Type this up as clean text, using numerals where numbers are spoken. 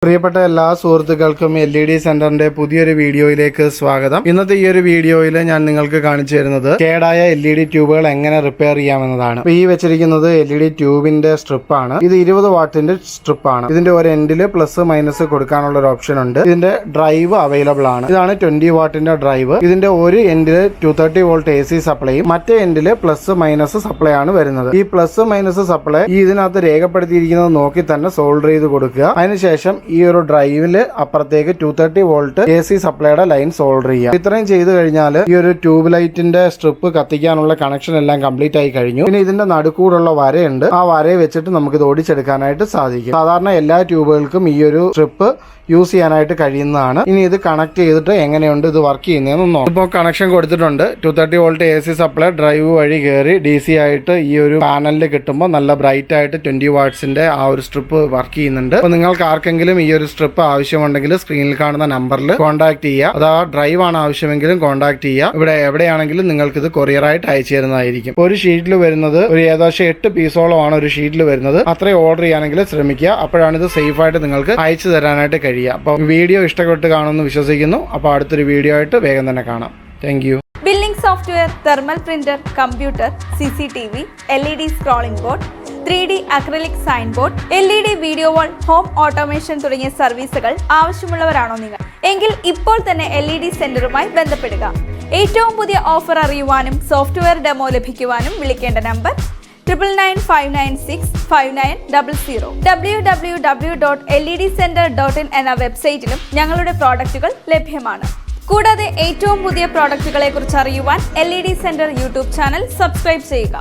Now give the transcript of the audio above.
പ്രിയപ്പെട്ട എല്ലാ സുഹൃത്തുക്കൾക്കും LED സെന്ററിന്റെ പുതിയൊരു വീഡിയോയിലേക്ക് സ്വാഗതം. ഇന്നത്തെ ഈ ഒരു വീഡിയോയിൽ ഞാൻ നിങ്ങൾക്ക് കാണിച്ചു തരുന്നത് കേടായ LED ട്യൂബുകൾ എങ്ങനെ റിപ്പയർ ചെയ്യാമെന്നതാണ്. ഈ വെച്ചിരിക്കുന്നത് LED ട്യൂബിന്റെ സ്ട്രിപ്പ് ആണ്. ഇത് 20 വാട്ടിന്റെ സ്ട്രിപ്പ് ആണ്. ഇതിന്റെ ഒരു എൻഡില് പ്ലസ് മൈനസ് കൊടുക്കാനുള്ള ഒരു ഓപ്ഷൻ ഉണ്ട്. ഇതിന്റെ ഡ്രൈവ് അവൈലബിൾ ആണ്. ഇതാണ് 20 വാട്ടിന്റെ ഡ്രൈവ്. ഇതിന്റെ ഒരു എൻഡില് 230 വോൾട്ട് AC സപ്ലൈയും മറ്റേ എൻഡില് പ്ലസ് മൈനസ് സപ്ലൈ ആണ് വരുന്നത്. ഈ പ്ലസ് മൈനസ് സപ്ലൈ ഇതിനകത്ത് രേഖപ്പെടുത്തിയിരിക്കുന്നത് നോക്കി തന്നെ സോൾഡർ ചെയ്ത് കൊടുക്കുക. അതിനുശേഷം ഈ ഒരു ഡ്രൈവില് അപ്പുറത്തേക്ക് 230 വോൾട്ട് AC സപ്ലൈയുടെ ലൈൻ സോൾഡർ ചെയ്യുക. ഇത്രയും ചെയ്ത് കഴിഞ്ഞാൽ ഈ ഒരു ട്യൂബ് ലൈറ്റിന്റെ സ്ട്രിപ്പ് കത്തിക്കാനുള്ള കണക്ഷൻ എല്ലാം കംപ്ലീറ്റ് ആയി കഴിഞ്ഞു. പിന്നെ ഇതിന്റെ നടുക്കൂടുള്ള വരയുണ്ട്. ആ വരയെ വെച്ചിട്ട് നമുക്ക് ഇത് ഓടിച്ചെടുക്കാനായിട്ട് സാധിക്കും. സാധാരണ എല്ലാ ട്യൂബുകൾക്കും ഈ ഒരു സ്ട്രിപ്പ് യൂസ് ചെയ്യാനായിട്ട് കഴിയുന്നതാണ്. ഇനി ഇത് കണക്ട് ചെയ്തിട്ട് എങ്ങനെയുണ്ട് ഇത് വർക്ക് ചെയ്യുന്നതെന്നോ. ഇപ്പോൾ കണക്ഷൻ കൊടുത്തിട്ടുണ്ട്. 230 വോൾട്ട് AC സപ്ലൈ ഡ്രൈവ് വഴി കയറി DC ആയിട്ട് ഈ ഒരു പാനലിൽ കിട്ടുമ്പോൾ നല്ല ബ്രൈറ്റ് ആയിട്ട് 20 വാട്ട്സിന്റെ ആ ഒരു സ്ട്രിപ്പ് വർക്ക് ചെയ്യുന്നുണ്ട്. അപ്പോൾ നിങ്ങൾക്ക് ആർക്കെങ്കിലും ഈ ഒരു സ്ട്രിപ്പ് ആവശ്യമുണ്ടെങ്കിൽ സ്ക്രീനിൽ കാണുന്ന നമ്പറിൽ കോൺടാക്ട് ചെയ്യുക. അതാ ഡ്രൈവ് ആണ് ആവശ്യമെങ്കിലും കോൺടാക്ട് ചെയ്യുക. ഇവിടെ എവിടെയാണെങ്കിലും നിങ്ങൾക്ക് ഇത് കൊറിയറായിട്ട് അയച്ചു തരുന്നതായിരിക്കും. ഒരു ഷീറ്റിൽ വരുന്നത് ഒരു ഏകദേശം 8 പീസോളമാണ് ഒരു ഷീറ്റിൽ വരുന്നത്. അത്രയും ഓർഡർ ചെയ്യാനെങ്കിൽ ശ്രമിക്കുക. അപ്പോഴാണ് ഇത് സേഫ് ആയിട്ട് നിങ്ങൾക്ക് അയച്ചു തരാനായിട്ട് കഴിയുക. അപ്പോൾ വീഡിയോ ഇഷ്ടപ്പെട്ട് കാണുമെന്ന് വിശ്വസിക്കുന്നു. അപ്പോൾ അടുത്തൊരു വീഡിയോ ആയിട്ട് വേഗം തന്നെ കാണാം. Thank you. Billing software, thermal printer, computer, CCTV, LED scrolling board, 3D acrylic sign board, LED video wall, home automation തുടങ്ങിയ സർവീസുകൾ ആവശ്യമുള്ളവരാണോ നിങ്ങൾ? എങ്കിൽ ഇപ്പോൾ തന്നെ LED സെന്ററുമായി ബന്ധപ്പെടുക. ഏറ്റവും പുതിയ ഓഫർ അറിയുവാനും സോഫ്റ്റ്വെയർ ഡെമോ ലഭിക്കുവാനും വിളിക്കേണ്ട നമ്പർ 9995965900. www.ledcenter.in എന്ന വെബ്സൈറ്റിലും ഞങ്ങളുടെ പ്രോഡക്റ്റുകൾ ലഭ്യമാണ്. കൂടാതെ ഏറ്റവും പുതിയ പ്രോഡക്റ്റുകളെ കുറിച്ച് അറിയുവാൻ LED centre YouTube channel subscribe ചെയ്യുക.